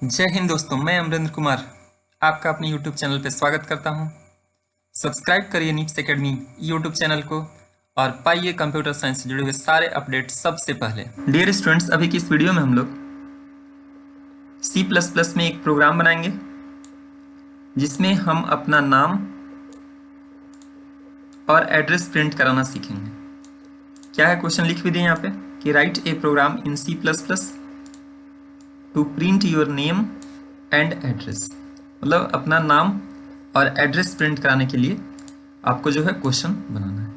जय हिंद दोस्तों, मैं अमरेंद्र कुमार आपका अपने YouTube चैनल पर स्वागत करता हूं। सब्सक्राइब करिए नीप्स एकेडमी YouTube चैनल को और पाइए कंप्यूटर साइंस से जुड़े हुए सारे अपडेट सबसे पहले। डियर स्टूडेंट्स, अभी की इस वीडियो में हम लोग C++ में एक प्रोग्राम बनाएंगे जिसमें हम अपना नाम और एड्रेस प्रिंट कराना सीखेंगे। क्या है, क्वेश्चन लिख भी दिए यहाँ पे कि write a program in C++ to print your name and address. मतलब अपना नाम और एड्रेस प्रिंट कराने के लिए आपको जो है क्वेश्चन बनाना है।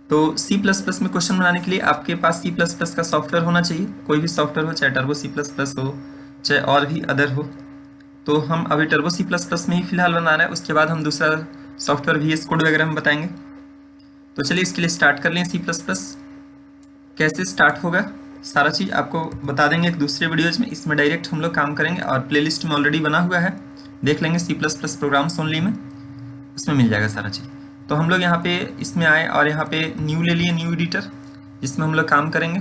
तो C++ में क्वेश्चन बनाने के लिए आपके पास C++ का सॉफ्टवेयर होना चाहिए, कोई भी सॉफ्टवेयर हो, चाहे टर्बो C++ हो चाहे और भी अदर हो। तो हम अभी टर्बो C++ में ही फिलहाल बना रहे हैं, उसके बाद हम दूसरा सॉफ्टवेयर VS कोड वगैरह में बताएंगे। तो चलिए इसके लिए स्टार्ट कर लें। C++ कैसे स्टार्ट होगा सारा चीज़ आपको बता देंगे एक दूसरे वीडियोज में। इसमें डायरेक्ट हम लोग काम करेंगे और प्लेलिस्ट में ऑलरेडी बना हुआ है, देख लेंगे C++ प्रोग्राम्स ओनली में, उसमें मिल जाएगा सारा चीज़। तो हम लोग यहाँ पे इसमें आए और यहाँ पे न्यू ले लिए, न्यू एडिटर, जिसमें हम लोग काम करेंगे।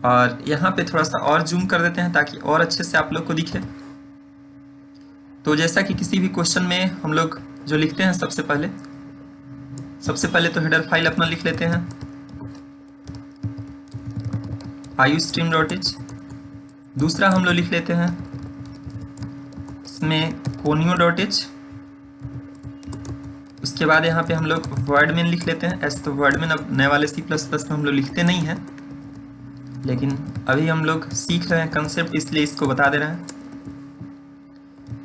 और यहाँ पे थोड़ा सा और जूम कर देते हैं ताकि और अच्छे से आप लोग को दिखे। तो जैसा कि किसी भी क्वेश्चन में हम लोग जो लिखते हैं, सबसे पहले तो हेडर फाइल अपना लिख लेते हैं iostream.h। दूसरा हम लोग लिख लेते हैं इसमें conio.h। उसके बाद यहाँ पे हम लोग वर्ड मेन लिख लेते हैं। ऐसे तो वर्ड मेन अब नए वाले C++ में हम लोग लिखते नहीं हैं, लेकिन अभी हम लोग सीख रहे हैं कंसेप्ट, इसलिए इसको बता दे रहे हैं।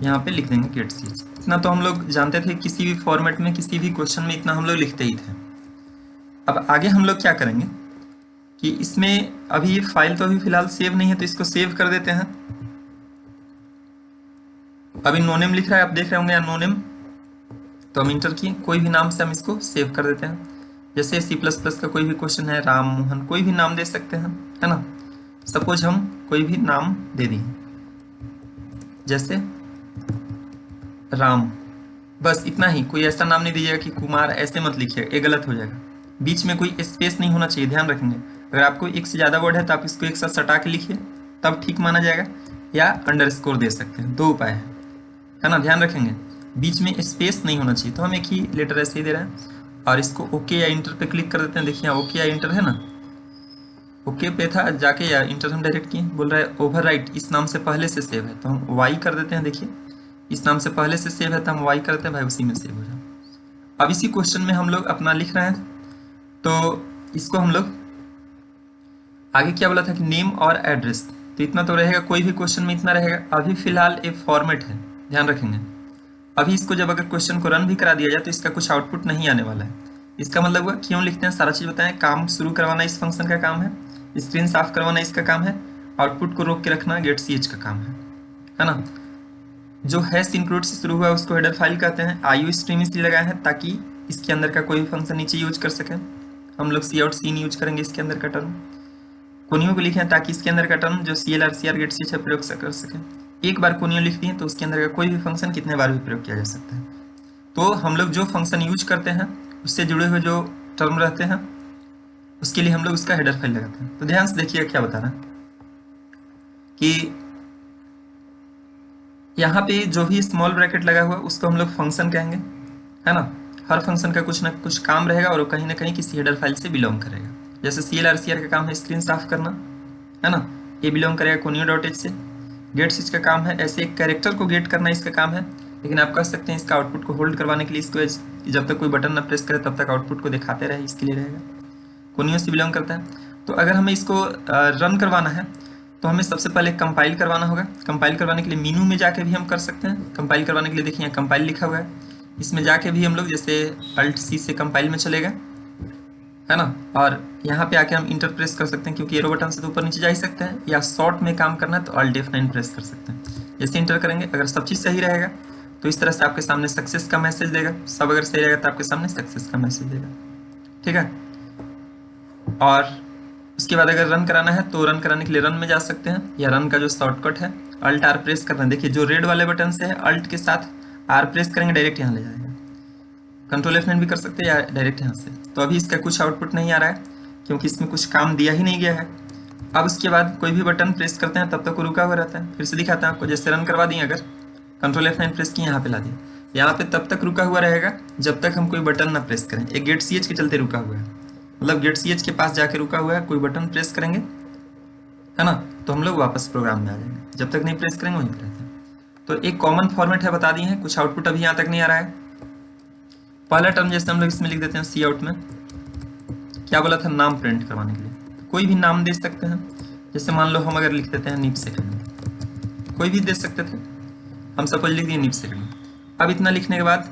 यहाँ पे लिख देंगे गेट ch। इतना तो हम लोग जानते थे, किसी भी फॉर्मेट में किसी भी क्वेश्चन में इतना हम लोग लिखते ही थे। अब आगे हम लोग क्या करेंगे कि इसमें अभी ये फाइल तो अभी फिलहाल सेव नहीं है, तो इसको सेव कर देते हैं। अभी नो नेम लिख रहा है, आप देख रहे होंगे यहाँ नो नेम, तो हम इंटर किए, कोई भी नाम से हम इसको सेव कर देते हैं। जैसे C++ का कोई भी क्वेश्चन है, राम मोहन, कोई भी नाम दे सकते हैं, है ना। सपोज हम कोई भी नाम दे दिए, जैसे राम, बस इतना ही। कोई ऐसा नाम नहीं दीजिएगा कि कुमार, ऐसे मत लिखिएगा, ये गलत हो जाएगा। बीच में कोई स्पेस नहीं होना चाहिए, ध्यान रखेंगे। अगर आपको एक से ज़्यादा वर्ड है तो आप इसको एक साथ सटा के लिखिए, तब ठीक माना जाएगा, या अंडरस्कोर दे सकते हैं, दो उपाय है ना, ध्यान रखेंगे। बीच में स्पेस नहीं होना चाहिए। तो हम एक ही लेटर ऐसे ही दे रहे हैं और इसको ओके या इंटर पे क्लिक कर देते हैं। देखिए यहाँ ओके या इंटर है ना, ओके पे था, जाके या इंटर हम डायरेक्ट किए। बोल रहा है ओवरराइट इस नाम से पहले से सेव है, तो हम वाई कर देते हैं। देखिए इस नाम से पहले से सेव है तो हम वाई करते हैं, भाई उसी में सेव हो जाए। अब इसी क्वेश्चन में हम लोग अपना लिख रहे हैं, तो इसको हम लोग आगे क्या बोला था कि नेम और एड्रेस, तो इतना तो रहेगा, कोई भी क्वेश्चन में इतना रहेगा। अभी फिलहाल एक फॉर्मेट है, ध्यान रखेंगे। अभी इसको जब अगर क्वेश्चन को रन भी करा दिया जाए तो इसका कुछ आउटपुट नहीं आने वाला है। इसका मतलब हुआ क्यों लिखते हैं, सारा चीज़ बताएं। काम शुरू करवाना इस फंक्शन का काम है, स्क्रीन साफ करवाना इसका काम है, आउटपुट को रोक के रखना गेट ch का काम है ना। जो हैश इंक्लूड से शुरू हुआ उसको हेडर फाइल कहते हैं। iostream इसलिए लगाए हैं ताकि इसके अंदर का कोई भी फंक्शन नीचे यूज कर सकें। हम लोग cout scene यूज करेंगे इसके अंदर का टर्म। कोनियो को लिखे हैं ताकि इसके अंदर का टर्म जो CLR CR गेट ch प्रयोग कर सकें। एक बार कोनियो लिख दिए तो उसके अंदर का कोई भी फंक्शन कितने बार भी प्रयोग किया जा सकता है। तो हम लोग जो फंक्शन यूज करते हैं उससे जुड़े हुए जो टर्म रहते हैं उसके लिए हम लोग उसका हेडर फाइल लगाते हैं। तो ध्यान से देखिए क्या बता रहा है कि यहाँ पे जो भी स्मॉल ब्रैकेट लगा हुआ उसको हम लोग फंक्शन कहेंगे, है ना। हर फंक्शन का कुछ ना कुछ काम रहेगा और वो कहीं ना कहीं किसी हेडर फाइल से बिलोंग करेगा। जैसे CLR CR का काम है स्क्रीन साफ करना, है ना, ये बिलोंग करेगा conio.h से। गेट ch का काम है ऐसे एक कैरेक्टर को गेट करना, इसका काम है। लेकिन आप कह सकते हैं इसका आउटपुट को होल्ड करवाने के लिए इसको जब तक कोई बटन ना प्रेस करे तब तक आउटपुट को दिखाते रहे, इसके लिए रहेगा। कोनियो से बिलोंग करता है। तो अगर हमें इसको रन करवाना है तो हमें सबसे पहले कंपाइल करवाना होगा। कंपाइल करवाने के लिए मीनू में जाके भी हम कर सकते हैं। कंपाइल करवाने के लिए देखिए यहाँ कंपाइल लिखा हुआ है, इसमें जाके भी हम लोग जैसे Alt+C से कंपाइल में चले गए, है ना। और यहाँ पे आके हम इंटर प्रेस कर सकते हैं, क्योंकि एरो बटन से तो ऊपर नीचे जा ही सकते हैं, या शॉर्ट में काम करना है तो Alt F9 प्रेस कर सकते हैं। जैसे इंटर करेंगे, अगर सब चीज़ सही रहेगा तो इस तरह से आपके सामने सक्सेस का मैसेज देगा। सब अगर सही रहेगा तो आपके सामने सक्सेस का मैसेज देगा, ठीक है। और उसके बाद अगर रन कराना है तो रन कराने के लिए रन में जा सकते हैं, या रन का जो शॉर्टकट है Alt R प्रेस करना है। देखिए जो रेड वाले बटन से है Alt के साथ R प्रेस करेंगे डायरेक्ट यहाँ ले जाएगा। कंट्रोल F9 भी कर सकते हैं या डायरेक्ट यहाँ से। तो अभी इसका कुछ आउटपुट नहीं आ रहा है क्योंकि इसमें कुछ काम दिया ही नहीं गया है। अब उसके बाद कोई भी बटन प्रेस करते हैं तब तक वो रुका हुआ रहता है। फिर से दिखाता है आपको, जैसे रन करवा दिए, अगर कंट्रोल F9 प्रेस किए, यहाँ पे ला दिए, यहाँ पे तब तक रुका हुआ रहेगा जब तक हम कोई बटन ना प्रेस करें। एक गेट CH के चलते रुका हुआ है, मतलब गेट CH के पास जाके रुका हुआ है, कोई बटन प्रेस करेंगे है ना, तो हम लोग वापस प्रोग्राम में आ जाएंगे। जब तक नहीं प्रेस करेंगे वहीं पर रहते हैं। तो एक कॉमन फॉर्मेट है, बता दिए हैं। कुछ आउटपुट अभी यहाँ तक नहीं आ रहा है। पहला टर्म जैसे हम लोग इसमें लिख देते हैं, सी आउट में क्या बोला था, नाम प्रिंट करवाने के लिए। कोई भी नाम दे सकते हैं, जैसे मान लो हम अगर लिख देते हैं निप्स एकेडमी, कोई भी दे सकते थे, हम सपोज लिख दिए निप्स एकेडमी। अब इतना लिखने के बाद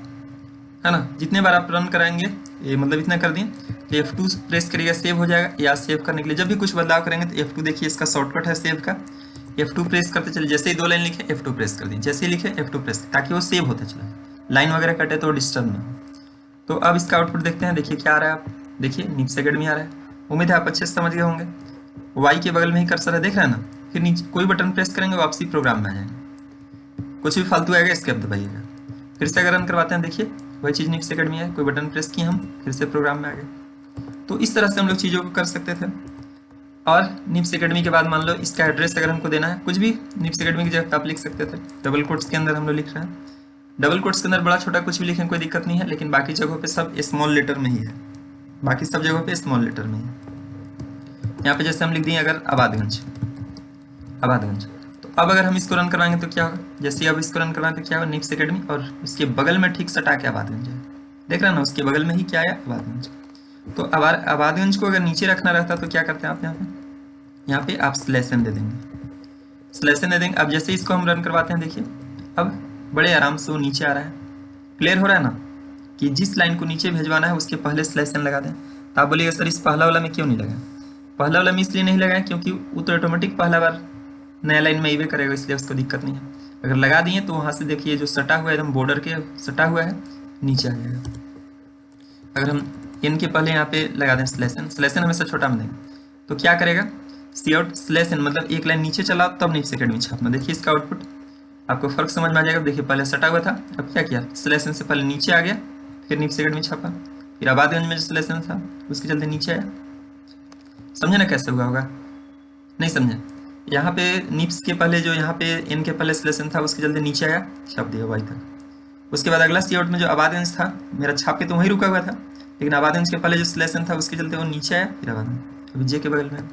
है ना, जितने बार आप रन कराएंगे, ये मतलब इतना कर दिए, तो F2 प्रेस करिएगा, सेव हो जाएगा। या सेव करने के लिए जब भी कुछ बदलाव करेंगे तो F2 देखिए, इसका शॉर्टकट है सेव का। F2 प्रेस करते चलिए, जैसे ही 2 लाइन लिखे F2 प्रेस कर दिए, जैसे ही लिखे F2 प्रेस, ताकि वो सेव होते चले, लाइन वगैरह कटे तो डिस्टर्ब ना हो। तो अब इसका आउटपुट देखते हैं। देखिए क्या आ रहा है, आप देखिए निप्स एकेडमी आ रहा है। उम्मीद है आप अच्छे से समझ गए होंगे। वाई के बगल में ही कर्सर है, देख रहे हैं ना। फिर नीचे कोई बटन प्रेस करेंगे, वापसी प्रोग्राम में आ जाएंगे। कुछ भी फालतू आएगा एस्केप दबाइएगा। फिर से अगर रन करवाते हैं, देखिए वही चीज़ निप्स एकेडमी है, कोई बटन प्रेस किए हम, फिर से प्रोग्राम में आ गए। तो इस तरह से हम लोग चीज़ों को कर सकते थे। और निप्स एकेडमी के बाद मान लो इसका एड्रेस अगर हमको देना है, कुछ भी निप्स एकेडमी की जगह आप लिख सकते थे। डबल कोट्स के अंदर हम लोग लिख रहे हैं, डबल कोट्स के अंदर बड़ा छोटा कुछ भी लिखें कोई दिक्कत नहीं है, लेकिन बाकी जगहों पे सब स्मॉल लेटर में ही है। बाकी सब जगहों पे स्मॉल लेटर में है। यहाँ पे जैसे हम लिख दिए अगर आबादगंज, आबादगंज, तो अब अगर हम इसको रन करवाएंगे तो क्या होगा, जैसे अब इसको रन करवाएंगे तो क्या होगा, निप्स एकेडमी और उसके बगल में ठीक सटा के आबादगंज है। देख रहे हैं ना, उसके बगल में ही क्या है, आबादगंज। तो आबादगंज को अगर नीचे रखना रहता तो क्या करते हैं आप, यहाँ पे आप स्लैशन दे देंगे, स्लैशन दे देंगे। अब जैसे इसको हम रन करवाते हैं, देखिए अब बड़े आराम से वो नीचे आ रहा है। क्लियर हो रहा है ना, कि जिस लाइन को नीचे भेजवाना है उसके पहले स्लैशन लगा दें। तो आप बोलिएगा सर इस पहला वाला में क्यों नहीं लगा। पहला वाला में इसलिए नहीं लगाए क्योंकि वो तो ऑटोमेटिक पहला बार नया लाइन में इवे करेगा, इसलिए उसको दिक्कत नहीं है। अगर लगा दिए तो वहाँ से देखिए जो सटा हुआ है, एकदम बॉर्डर के सटा हुआ है, नीचे आ जाएगा। अगर हम इनके पहले यहाँ पे लगा दें स्लैशन, स्लैशन हमेशा छोटा में देंगे, तो क्या करेगा, सी आउट स्लैशन, मतलब एक लाइन नीचे चलाओ तब निप्स एकेडमी छापना। देखिए इसका आउटपुट आपको फर्क समझ में आ जाएगा। देखिए पहले सटा हुआ था, अब क्या किया, स्लैशन से पहले नीचे आ गया, फिर निप्स एकेडमी छापा। फिर आबादगंज में जो स्लैशन था उसके चलते नीचे आया। समझे ना कैसे हुआ होगा, नहीं समझे। यहाँ पे निप्स के पहले जो यहाँ पे इन के पहले स्लैशन था उसके चलते नीचे आया, छाप दिया वाई तक। उसके बाद अगला सी आउट में जो आबादगंज था, मेरा छाप के तो वहीं रुका हुआ था, लेकिन आबादगंज के पहले जो स्लैशन था उसके चलते वो नीचे आया, फिर आबादगंज अभी जे के बगल में।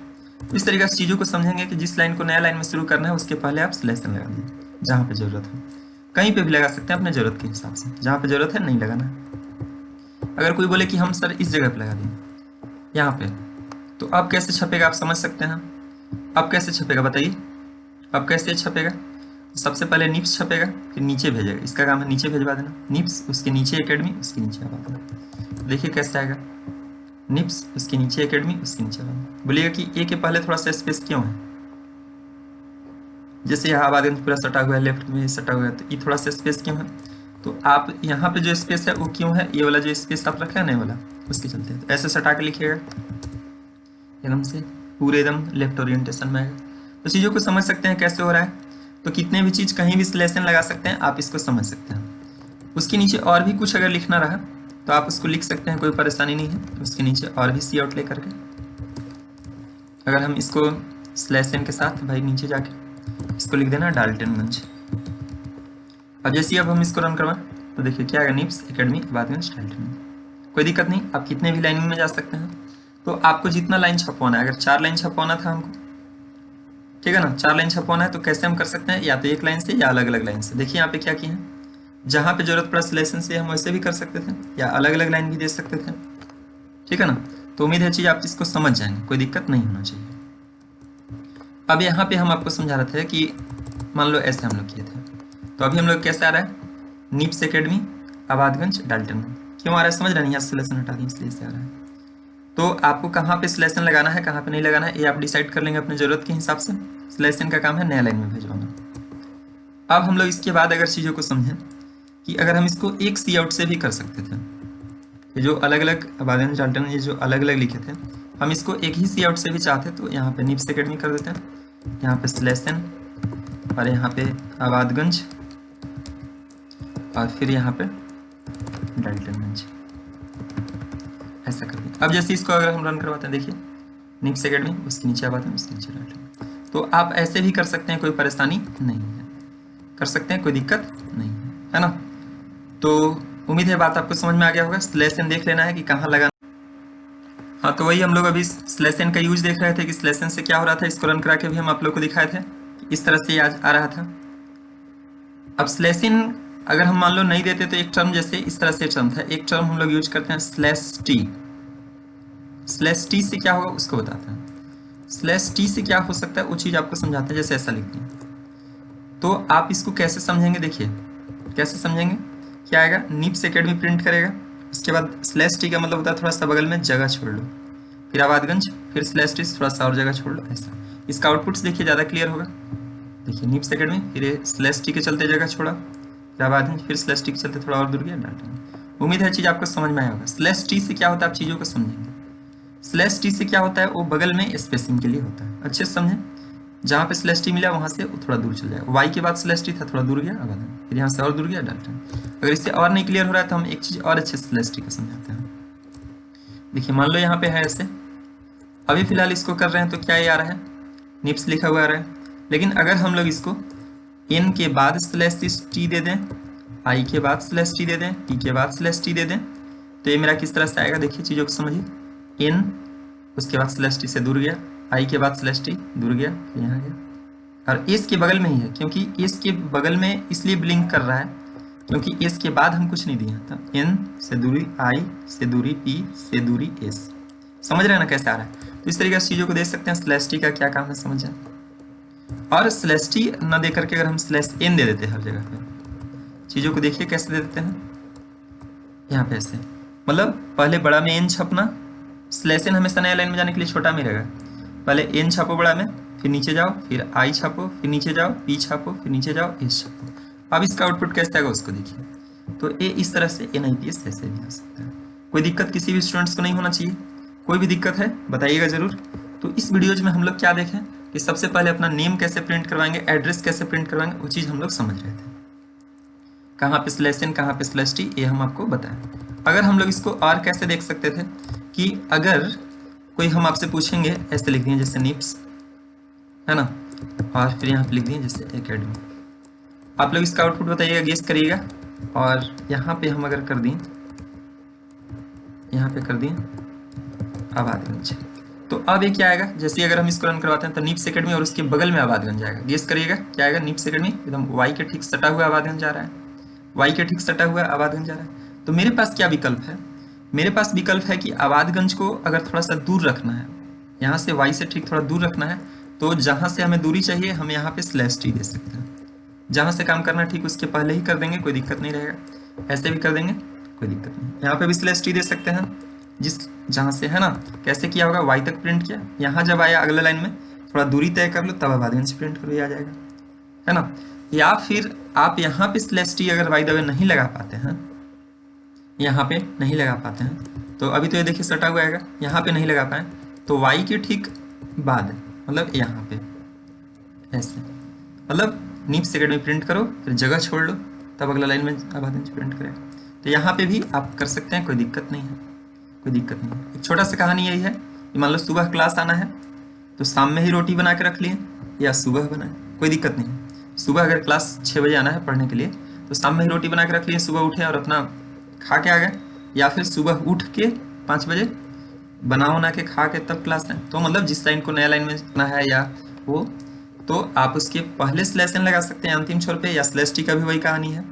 इस तरीके से चीज़ों को समझेंगे कि जिस लाइन को नया लाइन में शुरू करना है उसके पहले आप स्लैशन लगा दीजिए, जहाँ पे जरूरत है। कहीं पे भी लगा सकते हैं अपने ज़रूरत के हिसाब से, जहाँ पे ज़रूरत है नहीं लगाना। अगर कोई बोले कि हम सर इस जगह पे लगा दें यहाँ पे, तो अब कैसे छपेगा आप समझ सकते हैं। अब कैसे छपेगा बताइए, अब कैसे छपेगा, सबसे पहले निप्स छपेगा, फिर नीचे भेजेगा, इसका काम है नीचे भेजवा देना, निप्स उसके नीचे एकेडमी उसके नीचे आबादगंज। देखिए कैसे आएगा, निप्स उसके नीचे एकेडमी उसके नीचे आबादगंज। बोलिएगा कि ए के पहले थोड़ा सा स्पेस क्यों है, जैसे यहाँ आबादगंज पूरा सटा हुआ है, लेफ्ट में सटा हुआ है, तो ये थोड़ा सा स्पेस क्यों है। तो आप यहाँ पे जो स्पेस है वो क्यों है, ये वाला जो स्पेस आप रखे हैं नए वाला, उसके चलते है। तो ऐसे सटा के लिखिएगा एकदम से पूरे एकदम लेफ्ट ओरिएंटेशन में आएगा। तो चीज़ों को समझ सकते हैं कैसे हो रहा है। तो कितने भी चीज़ कहीं भी स्लैशन लगा सकते हैं, आप इसको समझ सकते हैं। उसके नीचे और भी कुछ अगर लिखना रहा तो आप उसको लिख सकते हैं, कोई परेशानी नहीं है। उसके नीचे और भी सी आउट ले करके, अगर हम इसको स्लैशन के साथ भाई नीचे जाके इसको लिख देना डाल्टनगंज। अब जैसे अब हम इसको रन करवाएं तो देखिए क्या आएगा, निप्स एकेडमी आबादगंज डाल्टनगंज। कोई दिक्कत नहीं, आप कितने भी लाइन में जा सकते हैं। तो आपको जितना लाइन छपवाना है, अगर 4 लाइन छपवाना था हमको, ठीक है ना, 4 लाइन छपवाना है तो कैसे हम कर सकते हैं, या तो एक लाइन से या अलग अलग लाइन से। देखिए यहाँ पे क्या किए हैं, जहाँ पे जरूरत पड़ा स्लैशन से हम वैसे भी कर सकते थे, या अलग अलग लाइन भी दे सकते थे, ठीक है ना। तो उम्मीद है चीज़ आप इसको समझ जाएंगे, कोई दिक्कत नहीं होना चाहिए। अब यहाँ पे हम आपको समझा रहे थे कि मान लो ऐसे हम लोग किए थे, तो अभी हम लोग कैसे आ रहा है, निप्स एकेडमी आबादगंज डाल्टनगंज। क्यों आ रहा है समझ रहे हैं, यहाँ स्लैशन हटा दिए इसलिए से आ रहा है। तो आपको कहाँ पे स्लैशन लगाना है कहाँ पे नहीं लगाना है, ये आप डिसाइड कर लेंगे अपने ज़रूरत के हिसाब से। स्लैशन का काम है नया लाइन में भेजवाना। अब हम लोग इसके बाद अगर चीज़ों को समझें कि अगर हम इसको एक सी आउट से भी कर सकते थे, ये जो अलग अलग आबादगंज डाल्टनगंज ये जो अलग अलग लिखे थे, हम इसको एक ही सी आउट से भी चाहते तो यहाँ पे निप्स एकेडमी कर देते हैं, यहाँ पे स्लैशन और यहाँ पे आबादगंज और फिर यहाँ पे डाल्टनगंज, ऐसा कर दें। अब जैसे इसको अगर हम रन करवाते हैं, देखिए निप्स एकेडमी, उसके नीचे आबाद गंज, उसके नीचे डाल्टन। तो आप ऐसे भी कर सकते हैं, कोई परेशानी नहीं है, कर सकते हैं, कोई दिक्कत नहीं है ना। तो उम्मीद है बात आपको समझ में आ गया होगा। स्लैश एन देख लेना है कि कहाँ लगाना। हाँ, तो वही हम लोग अभी स्लैश एन का यूज देख रहे थे कि स्लैश एन से क्या हो रहा था। इसको रन करा के भी हम आप लोग को दिखाए थे, इस तरह से आज आ रहा था। अब स्लैश इन अगर हम मान लो नहीं देते तो एक टर्म जैसे इस तरह से टर्म था, एक टर्म हम लोग यूज करते हैं स्लैश टी। स्लैश टी से क्या होगा उसको बताते हैं। स्लैश टी से क्या हो सकता है वो चीज़ आपको समझाते हैं, जैसे ऐसा लिखते हैं। तो आप इसको कैसे समझेंगे, देखिए कैसे समझेंगे। क्या आएगा, निप्स एकेडमी प्रिंट करेगा, उसके बाद स्लैश टी का मतलब होता है थोड़ा सा बगल में जगह छोड़ लो, फिर आबादगंज, फिर स्लैश टी थोड़ा सा और जगह छोड़ लो, ऐसा। इसका आउटपुट्स देखिए ज़्यादा क्लियर होगा। देखिए निप्स एकेडमी, फिर स्लैश टी के चलते जगह छोड़ा, फिर आबादगंज, फिर स्लैश टी के चलते थोड़ा और दूर गया, डाल्टन। उम्मीद है चीज़ आपको समझ में आया होगा। स्लैश टी से क्या होता है आप चीज़ों को समझेंगे। स्लैश टी से क्या होता है, वो बगल में स्पेसिंग के लिए होता है, अच्छे से समझें। जहाँ पे स्लैश टी मिला वहाँ से वो थोड़ा दूर चल जाएगा। वाई के बाद स्लैश टी था, थोड़ा दूर गया आबादगंज, फिर यहाँ से और दूर गया डाल्टन। अगर इससे और नहीं क्लियर हो रहा है तो हम एक चीज़ और अच्छे से स्लैश टी को समझाते हैं। देखिए मान लो यहाँ पे है ऐसे, अभी फिलहाल इसको कर रहे हैं तो क्या ये आ रहा है, निप्स लिखा हुआ आ रहा है। लेकिन अगर हम लोग इसको एन के बाद स्लैश टी दे दें, आई के बाद स्लैश टी दे दें, टी के बाद स्लैश टी दे दें, तो ये मेरा किस तरह से आएगा, देखिए चीज़ों को समझिए। एन उसके बाद स्लैश टी से दूर गया, आई के बाद स्लैश टी दूर गया, फिर यहाँ गया, और एस के बगल में ही है, क्योंकि एस के बगल में इसलिए ब्लिंक कर रहा है क्योंकि एस के बाद हम कुछ नहीं दिया था। एन से दूरी आई से दूरी टी से दूरी एस, समझ रहे हैं ना कैसे आ रहा है। तो इस तरीके से चीज़ों को देख सकते हैं। स्लैश टी का क्या काम है समझ जाए। और स्लैश टी न दे करके अगर हम स्लैश एन दे देते हैं हर जगह पे, चीज़ों को देखिए कैसे दे देते हैं। यहाँ पे ऐसे, मतलब पहले बड़ा में एन छपना, स्लैश एन हमेशा नया लाइन में जाने के लिए छोटा में रहेगा। पहले एन छापो बड़ा में, फिर नीचे जाओ, फिर आई छापो, फिर नीचे जाओ, पी छापो, फिर नीचे जाओ, एस छापो। अब इसका आउटपुट कैसे आएगा उसको देखिए। तो ए इस तरह से NIPS ऐसे भी आ सकता है। कोई दिक्कत किसी भी स्टूडेंट्स को नहीं होना चाहिए। कोई भी दिक्कत है बताइएगा ज़रूर। तो इस वीडियोज में हम लोग क्या देखें कि सबसे पहले अपना नेम कैसे प्रिंट करवाएंगे, एड्रेस कैसे प्रिंट करवाएंगे, वो चीज़ हम लोग समझ रहे थे। कहाँ पे स्लैश एन कहाँ पे स्लैश टी ये हम आपको बताएं। अगर हम लोग इसको और कैसे देख सकते थे कि अगर कोई हम आपसे पूछेंगे, ऐसे लिख दिए जैसे निप्स है ना, और फिर यहाँ पे लिख दिए जैसे एकेडमी। आप लोग इसका आउटपुट बताइएगा, गेस करिएगा। और यहाँ पे हम अगर कर दें, यहाँ पे कर दें आबादगंज, तो अब ये क्या आएगा, जैसे अगर हम इसको रन करवाते हैं तो निप्स एकेडमी और उसके बगल में आबादगंज आएगा। गेस करिएगा क्या आएगा, निप्स एकेडमी एकदम वाई के ठीक सटा हुआ आबादगंज आ रहा है, वाई के ठीक सटा हुआ आबादगंज आ रहा है। तो मेरे पास क्या विकल्प है, मेरे पास विकल्प है कि आबादगंज को अगर थोड़ा सा दूर रखना है, यहाँ से वाई से ठीक थोड़ा दूर रखना है, तो जहाँ से हमें दूरी चाहिए हम यहाँ पे स्लैश टी दे सकते हैं। जहाँ से काम करना ठीक उसके पहले ही कर देंगे, कोई दिक्कत नहीं रहेगा। ऐसे भी कर देंगे कोई दिक्कत नहीं। यहाँ पे भी स्लैश टी दे सकते हैं, जिस जहाँ से है ना। कैसे किया होगा, वाई तक प्रिंट किया, यहाँ जब आया अगला लाइन में थोड़ा दूरी तय कर लो, तब आबादगंज प्रिंट करो, आ जाएगा है ना। या फिर आप यहाँ पे स्लैश टी अगर बाय द वे नहीं लगा पाते हैं, यहाँ पे नहीं लगा पाते हैं, तो अभी तो ये देखिए सटा हुआ आएगा, यहाँ पे नहीं लगा पाए तो वाई के ठीक बाद मतलब यहाँ पे ऐसे, मतलब निप्स एकेडमी प्रिंट करो, फिर जगह छोड़ लो, तब अगला लाइन में आबादगंज प्रिंट करेगा। तो यहाँ पे भी आप कर सकते हैं, कोई दिक्कत नहीं है, कोई दिक्कत नहीं है। एक छोटा सा कहानी यही है कि मान लो सुबह क्लास आना है तो शाम में ही रोटी बना के रख लिए या सुबह बनाए, कोई दिक्कत नहीं है। सुबह अगर क्लास 6 बजे आना है पढ़ने के लिए तो शाम में ही रोटी बना के रख लिए, सुबह उठे और अपना खा के आ गए, या फिर सुबह उठ के 5 बजे बना के खा के तब क्लास है। तो मतलब जिस लाइन को नया लाइन में जाना है या वो, तो आप उसके पहले स्लैश एन लगा सकते हैं अंतिम छोर पे, या स्लैश टी का भी वही कहानी है,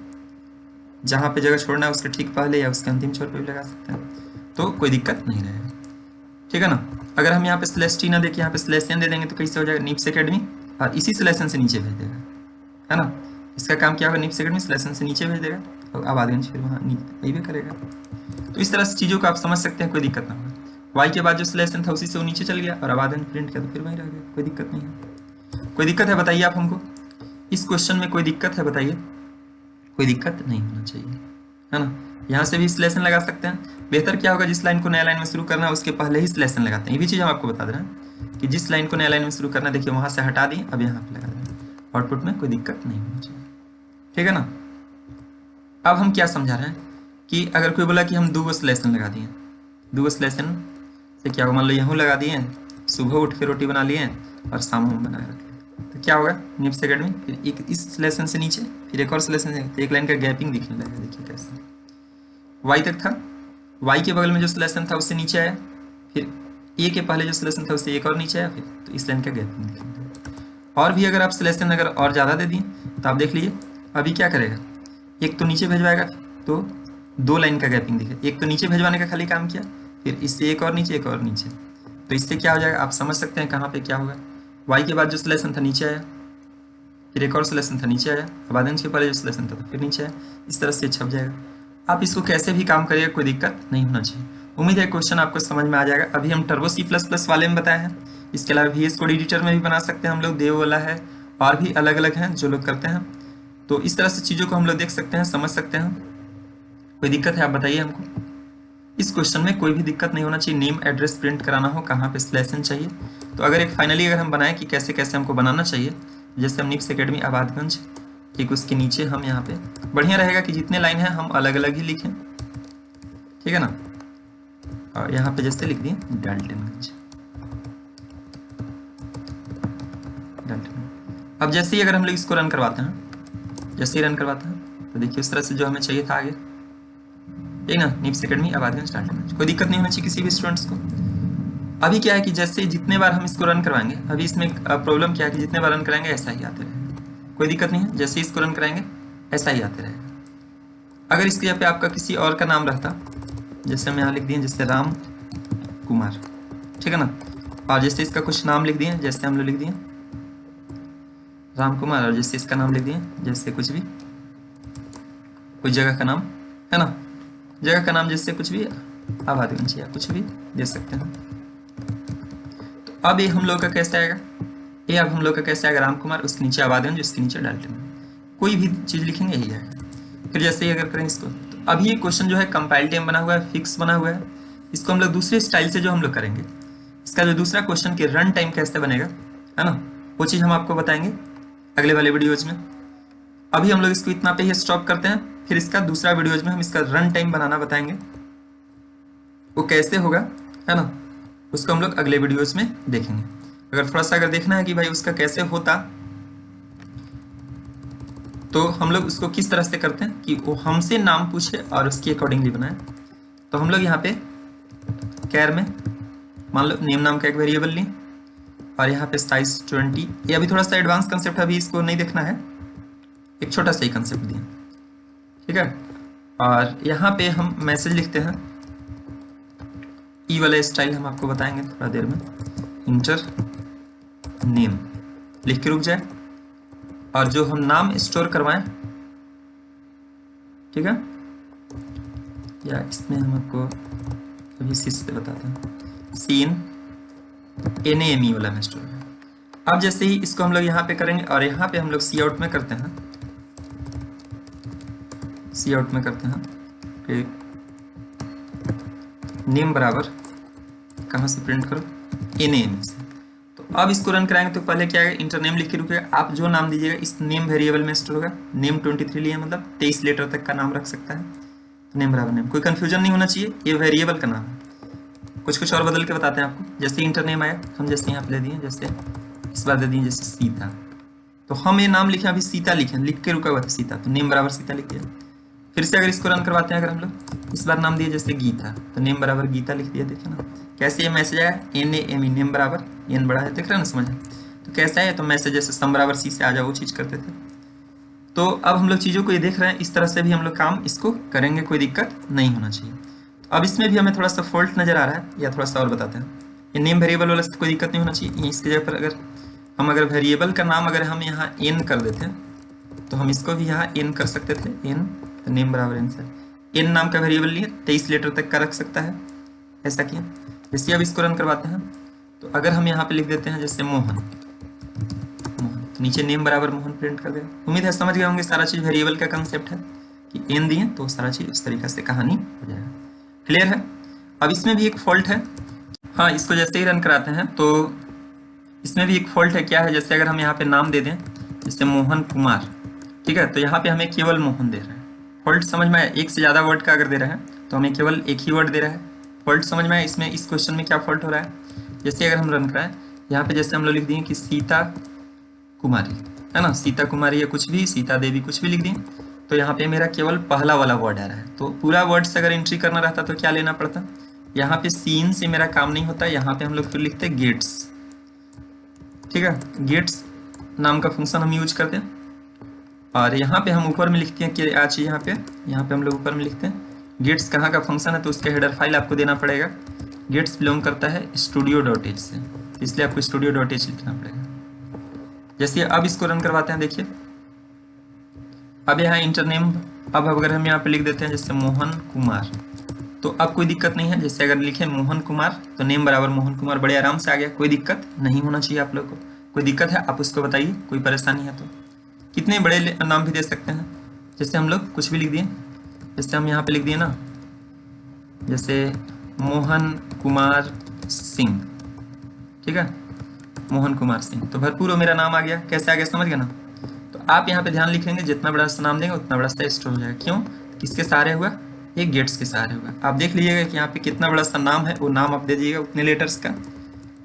जहाँ पे जगह छोड़ना है उसके ठीक पहले या उसके अंतिम छोर पे भी लगा सकते हैं, तो कोई दिक्कत नहीं रहेगा, ठीक है ना। अगर हम यहाँ पे स्लैश टी ना देके यहाँ पे स्लैश एन दे देंगे तो कैसे हो जाएगा, निप्स एकेडमी और इसी स्लैश एन से नीचे भेज देगा, है ना। इसका काम क्या होगा, निप्स एकेडमी स्लैश एन से नीचे भेज देगा और आबादगंज फिर वहाँ नीचे भी करेगा। तो इस तरह से चीज़ों को आप समझ सकते हैं, कोई दिक्कत ना होगा। वाई के बाद जो स्लैश एन था उसी से वो नीचे चल गया और आबादगंज प्रिंट किया तो फिर वहीं रह गया, कोई दिक्कत नहीं है। कोई दिक्कत है बताइए आप हमको, इस क्वेश्चन में कोई दिक्कत है बताइए। कोई दिक्कत नहीं होना चाहिए, है ना। यहाँ से भी स्लैश एन लगा सकते हैं। बेहतर क्या होगा, जिस लाइन को नया लाइन में शुरू करना है उसके पहले ही स्लैश एन लगाते हैं। ये भी चीज़ हम आपको बता दे रहे हैं कि जिस लाइन को नया लाइन में शुरू करना है, देखिए वहाँ से हटा दी, अब यहाँ पे लगा दें, आउटपुट में कोई दिक्कत नहीं होनी चाहिए, ठीक है ना। अब हम क्या समझा रहे हैं कि अगर कोई बोला कि हम 2 स्लैश एन लगा दिए, 2 स्लैश एन से क्या होगा, मान लो यहाँ लगा दिए सुबह उठ के रोटी बना लिए और शाम में बनाए रख लिए, तो क्या होगा निप्स एकेडमी, फिर एक इस सिलेक्शन से नीचे, फिर एक और सिलेक्शन से, तो एक लाइन का गैपिंग दिखने लगा। देखिए कैसे वाई तक था, वाई के बगल में जो सिलेक्शन था उससे नीचे आया, फिर ए के पहले जो सिलेक्शन था उससे एक और नीचे आया, फिर तो इस लाइन का गैपिंग दिखने लगा। और भी अगर आप सिलेक्शन अगर और ज़्यादा दे दिए तो आप देख लीजिए अभी क्या करेगा, एक तो नीचे भेजवाएगा, तो 2 लाइन का गैपिंग दिखे, एक तो नीचे भेजवाने का खाली काम किया, फिर इससे एक और नीचे, एक और नीचे, तो इससे क्या हो जाएगा आप समझ सकते हैं कहाँ पे क्या होगा। वाई के बाद जो सिलेक्शन था नीचे आया, फिर एक और सिलेक्शन था नीचे आया, अबादंश के पहले जो सिलेक्शन था फिर नीचे आया, इस तरह से छप जाएगा। आप इसको कैसे भी काम करिएगा, कोई दिक्कत नहीं होना चाहिए। उम्मीद है क्वेश्चन आपको समझ में आ जाएगा। अभी हम टर्बो C++ वाले में बताए हैं, इसके अलावा VS कोड एडिटर में भी बना सकते हैं हम लोग, देव वाला है, और भी अलग अलग हैं जो लोग करते हैं। तो इस तरह से चीज़ों को हम लोग देख सकते हैं, समझ सकते हैं। कोई दिक्कत है आप बताइए हमको। इस क्वेश्चन में कोई भी दिक्कत नहीं होना चाहिए। नेम एड्रेस प्रिंट कराना हो, कहाँ पे सिलेक्शन चाहिए, तो अगर एक फाइनली अगर हम बनाएं कि कैसे कैसे हमको बनाना चाहिए, जैसे हम निप्स एकेडमी आबादगंज, ठीक उसके नीचे हम यहाँ पे बढ़िया रहेगा कि जितने लाइन है हम अलग अलग ही लिखें, ठीक है ना। और यहाँ पे जैसे लिख दिए डाल्टनगंज। अब जैसे ही अगर हम लोग इसको रन करवाते हैं, जैसे ही रन करवाते हैं तो देखिए उस तरह से जो हमें चाहिए था आगे, ठीक ना, निप्स एकेडमी आबादगंज डाल्टनगंज। कोई दिक्कत नहीं होनी चाहिए किसी भी स्टूडेंट्स को। अभी क्या है कि जैसे जितने बार हम इसको रन करवाएंगे, अभी इसमें प्रॉब्लम क्या है कि जितने बार रन कराएंगे ऐसा ही आते रहेगा, कोई दिक्कत नहीं है, जैसे इसको रन कराएंगे ऐसा ही आते रहेगा। अगर इसके यहाँ पे आपका किसी और का नाम रहता, जैसे हम यहाँ लिख दिए जैसे राम कुमार, ठीक है ना, और जैसे इसका कुछ नाम लिख दिए, जैसे हम लोग लिख दिए राम कुमार, और जैसे इसका नाम लिख दिए जैसे कुछ भी, कोई जगह का नाम है ना, जगह का नाम जैसे कुछ भी आबादगंज या कुछ भी दे सकते हैं। तो अब ये हम लोग का कैसे आएगा, ये अब हम लोग का कैसे आएगा, राम कुमार, उसके नीचे आबादगंज, उसके नीचे डाल्टनगंज, कोई भी चीज़ लिखेंगे यही आएगा। फिर जैसे ही अगर करेंगे इसको, तो अभी ये क्वेश्चन जो है कंपाइल टाइम बना हुआ है, फिक्स बना हुआ है, इसको हम लोग दूसरे स्टाइल से जो हम लोग करेंगे, इसका जो दूसरा क्वेश्चन के रन टाइम कैसे बनेगा, है ना, वो चीज़ हम आपको बताएंगे अगले वाले वीडियोज में। अभी हम लोग इसको इतना पे ही स्टॉप करते हैं, फिर इसका दूसरा वीडियोज में हम इसका रन टाइम बनाना बताएंगे, वो कैसे होगा, है ना, उसको हम लोग अगले वीडियोज में देखेंगे। अगर थोड़ा सा अगर देखना है कि भाई उसका कैसे होता, तो हम लोग उसको किस तरह से करते हैं कि वो हमसे नाम पूछे और उसके अकॉर्डिंगली बनाए। तो हम लोग यहाँ पे कैर में मान लो नेम नाम का एक वेरिएबल लें, और यहाँ पे साइज 20, ये अभी थोड़ा सा एडवांस कंसेप्ट है, अभी इसको नहीं देखना है, एक छोटा सा ही कंसेप्ट दिया, ठीक है। और यहाँ पे हम मैसेज लिखते हैं, ई वाला स्टाइल हम आपको बताएंगे थोड़ा देर में, इंटर नेम लिख के रुक जाए, और जो हम नाम स्टोर करवाएं, ठीक है, या इसमें हम आपको अभी सी से बताते हैं, सीन NAME वाला में स्टोर है। अब जैसे ही इसको हम लोग यहाँ पे करेंगे, और यहाँ पे हम लोग सी आउट में करते हैं, सी आउट में करते हैं, फिर नेम बराबर कहाँ से प्रिंट करो, NAME से। तो अब इसको रन कराएंगे तो पहले क्या है, इंटर नेम लिख के रुकेगा, आप जो नाम दीजिएगा इस नेम वेरिएबल में स्टोर होगा। नेम 23 लिए मतलब 23 लेटर तक का नाम रख सकता है, तो नेम बराबर नेम, कोई कंफ्यूजन नहीं होना चाहिए, ये वेरिएबल का नाम है। कुछ और बदल के बताते हैं आपको, जैसे इंटर नेम आया हम जैसे यहाँ पे ले दिए, जैसे इस बार दे दिए जैसे सीता, तो हम ये नाम लिखे, अभी सीता लिखे, लिख के रुका हुआ था सीता, तो नेम बराबर सीता लिख दिया। फिर से अगर इसको रन करवाते हैं, अगर हम लोग इस बार नाम दिए जैसे गीता, तो नेम बराबर गीता लिख दिया, देखिए ना कैसे ये मैसेज आया, NAME नेम बराबर N बड़ा है, देख रहे हैं ना, समझ तो कैसा है, तो मैसेज जैसे सम बराबर C से आ जाओ, वो चीज़ करते थे। तो अब हम लोग चीज़ों को ये देख रहे हैं, इस तरह से भी हम लोग काम इसको करेंगे, कोई दिक्कत नहीं होना चाहिए। तो अब इसमें भी हमें थोड़ा सा फॉल्ट नज़र आ रहा है, या थोड़ा सा और बताते हैं, ये नेम वेरिएबल वाला कोई दिक्कत नहीं होना चाहिए। इसकी जगह पर अगर वेरिएबल का नाम अगर हम यहाँ N कर देते हैं, तो हम इसको भी यहाँ N कर सकते थे, N, तो नेम बराबर N से N नाम का वेरिएबल लिए 23 लेटर तक का रख सकता है, ऐसा किया। जैसे अब इसको रन करवाते हैं, तो अगर हम यहाँ पे लिख देते हैं जैसे मोहन, तो नीचे नेम बराबर मोहन प्रिंट कर देगा। उम्मीद है समझ गए होंगे, सारा चीज़ वेरिएबल का कंसेप्ट है कि N दिए तो सारा चीज़ उस तरीके से कहानी हो जाएगा। क्लियर है। अब इसमें भी एक फॉल्ट है, हाँ, इसको जैसे ही रन कराते हैं तो इसमें भी एक फॉल्ट है। क्या है, जैसे अगर हम यहाँ पे नाम दे दें जैसे मोहन कुमार, ठीक है, तो यहाँ पे हमें केवल मोहन दे रहा है। फॉल्ट समझ में आया, एक से ज़्यादा वर्ड का अगर दे रहा है तो हमें केवल एक ही वर्ड दे रहा है। फॉल्ट समझ में आया। इसमें इस क्वेश्चन में क्या फॉल्ट हो रहा है, जैसे अगर हम रन कराएं, यहाँ पे जैसे हम लोग लिख दिए कि सीता कुमारी, है ना, सीता कुमारी या कुछ भी, सीता देवी कुछ भी लिख दिए, तो यहाँ पे मेरा केवल पहला वाला वर्ड आ रहा है। तो पूरा वर्ड से अगर एंट्री करना रहता तो क्या लेना पड़ता, यहाँ पे सीन से मेरा काम नहीं होता, यहाँ पे हम लोग फिर लिखते हैं गेट्स। ठीक है, गेट्स नाम का फंक्शन हम यूज करते हैं। और यहाँ पे हम ऊपर में लिखते हैं कि आज यहाँ पे हम लोग ऊपर में लिखते हैं गेट्स कहाँ का फंक्शन है, तो उसका हेडर फाइल आपको देना पड़ेगा। गेट्स बिलोंग करता है studio.h से, इसलिए आपको studio.h लिखना पड़ेगा। जैसे अब इसको रन करवाते हैं, देखिए अब यहाँ इंटरनेम, अब अगर हम यहाँ पे लिख देते हैं जैसे मोहन कुमार, तो अब कोई दिक्कत नहीं है। जैसे अगर लिखे मोहन कुमार तो नेम बराबर मोहन कुमार बड़े आराम से आ गया, कोई दिक्कत नहीं होना चाहिए आप लोग को। कोई दिक्कत है आप उसको बताइए, कोई परेशानी है तो। कितने बड़े नाम भी दे सकते हैं, जैसे हम लोग कुछ भी लिख दिए, जैसे हम यहाँ पे लिख दिए ना, जैसे मोहन कुमार सिंह, ठीक है, मोहन कुमार सिंह, तो भरपूर मेरा नाम आ गया। कैसे आ गया समझ गए ना। तो आप यहाँ पे ध्यान लिखेंगे, जितना बड़ा सा नाम देंगे उतना बड़ा सा स्टोर हो जाएगा। क्यों, किसके सहारे हुआ, एक गेट्स के सहारे हुआ। आप देख लीजिएगा कि यहाँ पे कितना बड़ा सा नाम है, वो नाम आप दे दीजिएगा उतने लेटर्स का।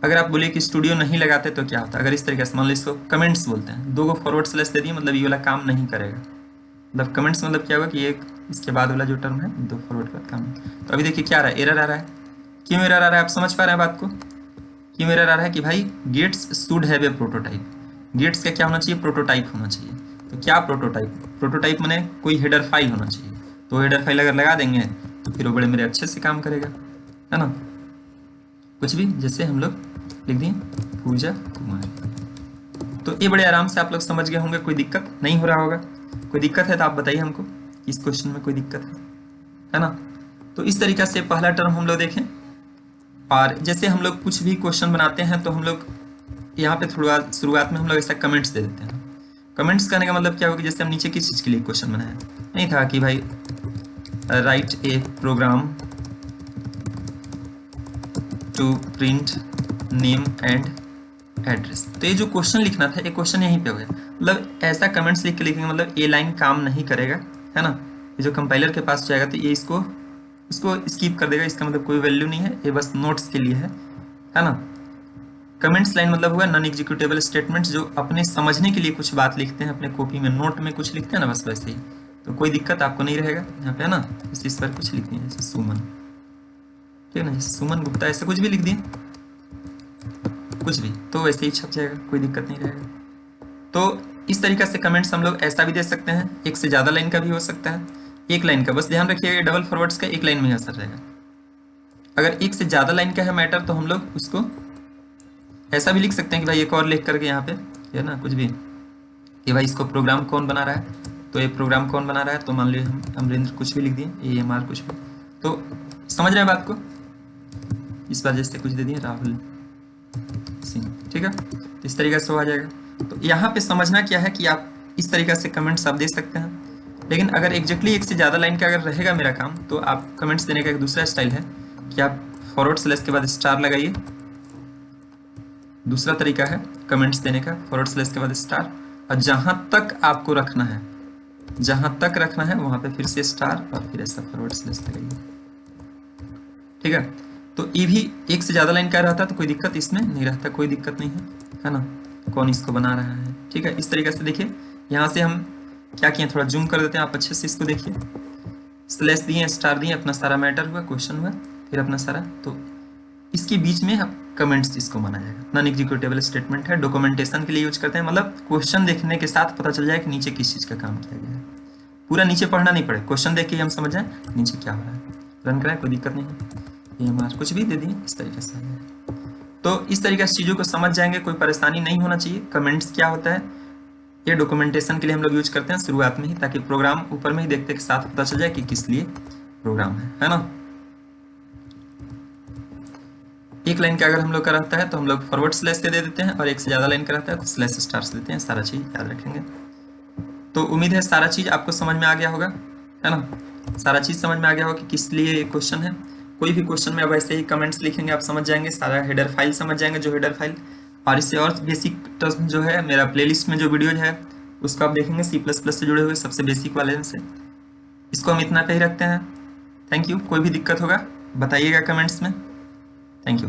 अगर आप बोले कि स्टूडियो नहीं लगाते तो क्या होता, अगर इस तरीके से मान लो इसको कमेंट्स बोलते हैं, 2 फॉरवर्ड स्लैश दे दिए, मतलब ये वाला काम नहीं करेगा। मतलब कमेंट्स मतलब क्या होगा कि एक इसके बाद वाला जो टर्म है 2 फॉरवर्ड का काम है। तो अभी देखिए क्या आ रहा है, एरर आ रहा है। क्यों एरर आ रहा है, आप समझ पा रहे हैं बात को। क्यों एरर आ रहा है कि भाई gates should have a prototype, gates का क्या होना चाहिए, प्रोटोटाइप होना चाहिए। तो क्या प्रोटोटाइप, प्रोटोटाइप माने कोई हेडर फाइल होना चाहिए। तो हेडर फाइल अगर लगा देंगे तो फिर वो बड़े मेरे अच्छे से काम करेगा, है ना। कुछ भी, जैसे हम लोग लिख दिए पूजा कुमारी, तो ये बड़े आराम से आप लोग समझ गए होंगे, कोई दिक्कत नहीं हो रहा होगा। कोई दिक्कत है तो आप बताइए हमको, इस क्वेश्चन में कोई दिक्कत है ना। तो इस तरीका से पहला टर्म हम लोग देखें। और जैसे हम लोग कुछ भी क्वेश्चन बनाते हैं तो हम लोग यहाँ पे थोड़ा शुरुआत में हम लोग ऐसा कमेंट्स दे देते हैं। कमेंट्स करने का मतलब क्या होगा, जैसे हम नीचे किस चीज़ के लिए क्वेश्चन बनाया नहीं था कि भाई write a program to print name and address, तो ये जो क्वेश्चन लिखना था ये क्वेश्चन यहीं पे हो गया। मतलब ऐसा कमेंट्स लिख के लिखेंगे, मतलब ये लाइन काम नहीं करेगा, है ना। ये जो कंपाइलर के पास जाएगा तो ये इसको स्किप कर देगा, इसका मतलब कोई वैल्यू नहीं है, ये बस नोट्स के लिए है ना। कमेंट्स लाइन मतलब हुआ नॉन एग्जीक्यूटेबल स्टेटमेंट, जो अपने समझने के लिए कुछ बात लिखते हैं, अपने कॉपी में नोट में कुछ लिखते हैं ना, बस वैसे ही। तो कोई दिक्कत आपको नहीं रहेगा यहाँ पे, है ना। इस पर कुछ लिख दिए जैसे सुमन, ठीक है ना, जैसे सुमन गुप्ता, ऐसे कुछ भी लिख दिए, कुछ भी, तो वैसे ही छप जाएगा, कोई दिक्कत नहीं रहेगा। तो इस तरीके से कमेंट्स हम लोग ऐसा भी दे सकते हैं, एक से ज़्यादा लाइन का भी हो सकता है, एक लाइन का बस ध्यान रखिएगा, डबल फॉरवर्ड्स का एक लाइन में ही असर रहेगा। अगर एक से ज़्यादा लाइन का है मैटर तो हम लोग उसको ऐसा भी लिख सकते हैं कि भाई एक और लिख करके यहाँ पे, है ना, कुछ भी कि भाई इसको प्रोग्राम कौन बना रहा है, तो ये प्रोग्राम कौन बना रहा है, तो मान लीजिए हम अमरिंद्र कुछ भी लिख दिए, AMR कुछ भी, तो समझ रहे हैं बात को। इस वजह से कुछ दे दिए राहुल सिंह, ठीक है, इस तरीके से हो जाएगा। तो यहाँ पे समझना क्या है कि आप इस तरीके से कमेंट्स आप दे सकते हैं। लेकिन अगर एग्जैक्टली एक से ज़्यादा लाइन का अगर रहेगा मेरा काम, तो आप कमेंट्स देने का एक दूसरा स्टाइल है कि आप फॉरवर्ड स्लैश के बाद स्टार लगाइए। दूसरा तरीका है कमेंट्स देने का, फॉरवर्ड स्लैश के बाद स्टार, और जहाँ तक आपको रखना है, जहाँ तक रखना है वहाँ पे फिर से स्टार और फिर ऐसा फॉरवर्ड स्लैश लगाइए, ठीक है। तो ये भी एक से ज़्यादा लाइन का रहता तो कोई दिक्कत इसमें नहीं रहता, कोई दिक्कत नहीं है ना। कौन इसको बना रहा है, ठीक है। इस तरीके से देखिए, यहाँ से हम क्या किए, थोड़ा जूम कर देते हैं, आप अच्छे से इसको देखिए। स्लैश दिए, स्टार दिए, अपना सारा मैटर हुआ, क्वेश्चन हुआ, फिर अपना सारा, तो इसके बीच में आप कमेंट्स इसको माना जाएगा। नॉन एग्जीक्यूटेबल स्टेटमेंट है, डॉक्यूमेंटेशन के लिए यूज करते हैं, मतलब क्वेश्चन देखने के साथ पता चल जाए कि नीचे किस चीज़ का काम किया गया है। पूरा नीचे पढ़ना नहीं पड़े, क्वेश्चन देख के हम समझ जाए नीचे क्या हो रहा है। रन कराए, कोई दिक्कत नहीं है, AMR कुछ भी दे दिए, इस तरीके से। तो इस तरीके से चीज़ों को समझ जाएंगे, कोई परेशानी नहीं होना चाहिए। कमेंट्स क्या होता है, ये डॉक्यूमेंटेशन के लिए हम लोग यूज करते हैं शुरुआत में ही, ताकि प्रोग्राम ऊपर में ही देखते के साथ पता चल जाए कि किस लिए प्रोग्राम है ना। एक लाइन का अगर हम लोग का रहता है तो हम लोग फॉरवर्ड स्लैश से दे देते हैं, और एक से ज़्यादा लाइन का रहता है तो स्लैश स्टार से देते हैं। सारा चीज़ याद रखेंगे। तो उम्मीद है सारा चीज़ आपको समझ में आ गया होगा, है ना। सारा चीज़ समझ में आ गया होगा कि किस लिए ये क्वेश्चन है। कोई भी क्वेश्चन में अब ऐसे ही कमेंट्स लिखेंगे, आप समझ जाएंगे, सारा हेडर फाइल समझ जाएंगे, जो हेडर फाइल। और इससे और बेसिक टर्म जो है, मेरा प्लेलिस्ट में जो वीडियोज है उसको आप देखेंगे, C++ से जुड़े हुए सबसे बेसिक वाले से। इसको हम इतना पे ही रखते हैं। Thank you. कोई भी दिक्कत होगा बताइएगा कमेंट्स में। Thank you.